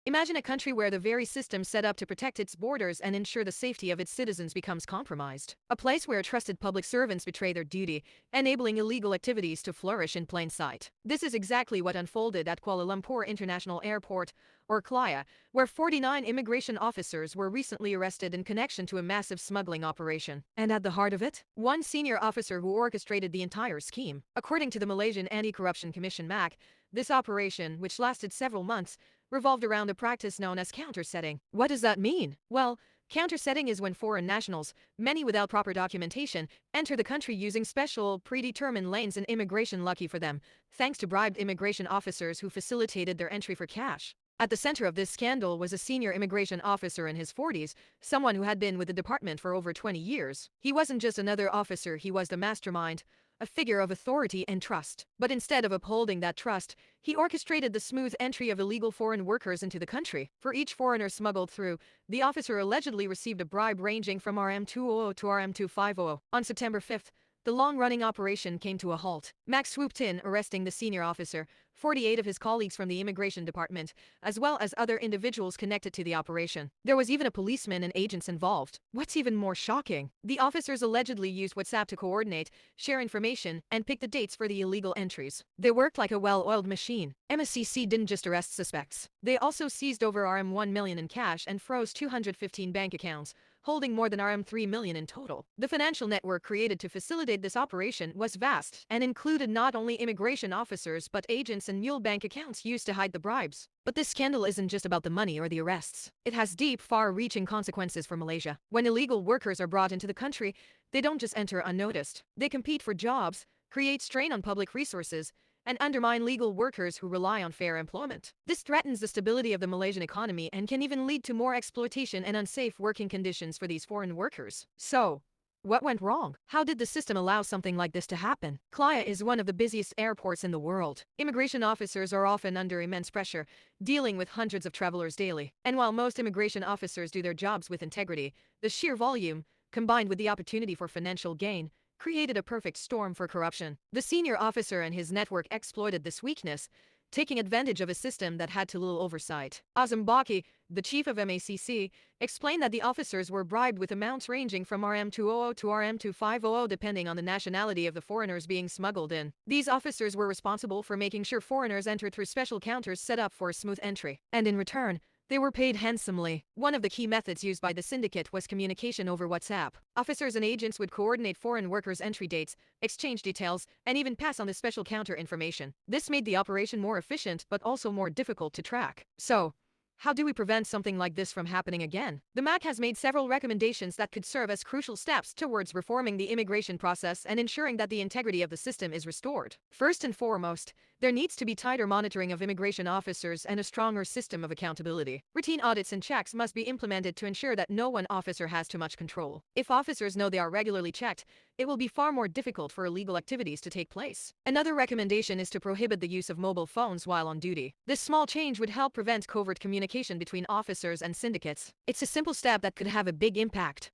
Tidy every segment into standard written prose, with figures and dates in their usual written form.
Imagine a country where the very system set up to protect its borders and ensure the safety of its citizens becomes compromised. A place where trusted public servants betray their duty, enabling illegal activities to flourish in plain sight. This is exactly what unfolded at Kuala Lumpur International Airport, or Klia, where 49 immigration officers were recently arrested in connection to a massive smuggling operation. And at the heart of it, one senior officer who orchestrated the entire scheme. According to the Malaysian Anti-Corruption Commission MAC, this operation, which lasted several months, revolved around a practice known as countersetting. What does that mean? Well, countersetting is when foreign nationals, many without proper documentation, enter the country using special, predetermined lanes and immigration lucky for them, thanks to bribed immigration officers who facilitated their entry for cash. At the center of this scandal was a senior immigration officer in his 40s, someone who had been with the department for over 20 years. He wasn't just another officer, he was the mastermind, a figure of authority and trust. But instead of upholding that trust, he orchestrated the smooth entry of illegal foreign workers into the country. For each foreigner smuggled through, the officer allegedly received a bribe ranging from RM200 to RM250. On September 5th, the long-running operation came to a halt. Max swooped in, arresting the senior officer, 48 of his colleagues from the immigration department, as well as other individuals connected to the operation. There was even a policeman and agents involved. What's even more shocking? The officers allegedly used WhatsApp to coordinate, share information, and pick the dates for the illegal entries. They worked like a well-oiled machine. MSCC didn't just arrest suspects. They also seized over RM1 million in cash and froze 215 bank accounts, holding more than RM3 million in total. The financial network created to facilitate this operation was vast and included not only immigration officers but agents and mule bank accounts used to hide the bribes. But this scandal isn't just about the money or the arrests. It has deep, far-reaching consequences for Malaysia. When illegal workers are brought into the country, they don't just enter unnoticed. They compete for jobs, create strain on public resources, and undermine legal workers who rely on fair employment. This threatens the stability of the Malaysian economy and can even lead to more exploitation and unsafe working conditions for these foreign workers. So, what went wrong? How did the system allow something like this to happen? Klia is one of the busiest airports in the world. Immigration officers are often under immense pressure, dealing with hundreds of travelers daily. And while most immigration officers do their jobs with integrity, the sheer volume, combined with the opportunity for financial gain, created a perfect storm for corruption. The senior officer and his network exploited this weakness, taking advantage of a system that had too little oversight. Azam Baki, the chief of MACC, explained that the officers were bribed with amounts ranging from RM200 to RM2500 depending on the nationality of the foreigners being smuggled in. These officers were responsible for making sure foreigners entered through special counters set up for a smooth entry. And in return, they were paid handsomely. One of the key methods used by the syndicate was communication over WhatsApp. Officers and agents would coordinate foreign workers' entry dates, exchange details, and even pass on the special counter information. This made the operation more efficient but also more difficult to track. So, how do we prevent something like this from happening again? The MAC has made several recommendations that could serve as crucial steps towards reforming the immigration process and ensuring that the integrity of the system is restored. First and foremost, there needs to be tighter monitoring of immigration officers and a stronger system of accountability. Routine audits and checks must be implemented to ensure that no one officer has too much control. If officers know they are regularly checked, it will be far more difficult for illegal activities to take place. Another recommendation is to prohibit the use of mobile phones while on duty. This small change would help prevent covert communication between officers and syndicates. It's a simple step that could have a big impact.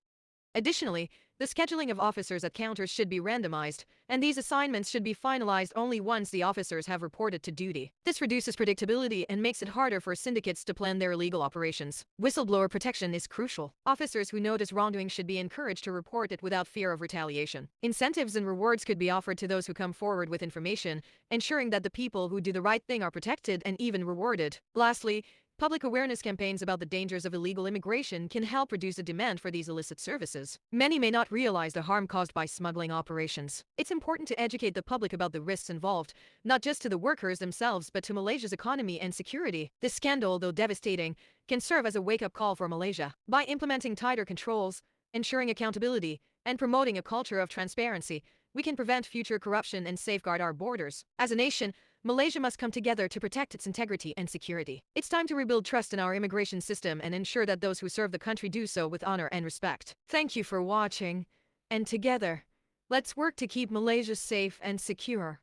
Additionally, the scheduling of officers at counters should be randomized, and these assignments should be finalized only once the officers have reported to duty. This reduces predictability and makes it harder for syndicates to plan their illegal operations. Whistleblower protection is crucial. Officers who notice wrongdoing should be encouraged to report it without fear of retaliation. Incentives and rewards could be offered to those who come forward with information, ensuring that the people who do the right thing are protected and even rewarded. Lastly, public awareness campaigns about the dangers of illegal immigration can help reduce the demand for these illicit services. Many may not realize the harm caused by smuggling operations. It's important to educate the public about the risks involved, not just to the workers themselves but to Malaysia's economy and security. This scandal, though devastating, can serve as a wake-up call for Malaysia. By implementing tighter controls, ensuring accountability, and promoting a culture of transparency, we can prevent future corruption and safeguard our borders. As a nation, Malaysia must come together to protect its integrity and security. It's time to rebuild trust in our immigration system and ensure that those who serve the country do so with honor and respect. Thank you for watching, and together, let's work to keep Malaysia safe and secure.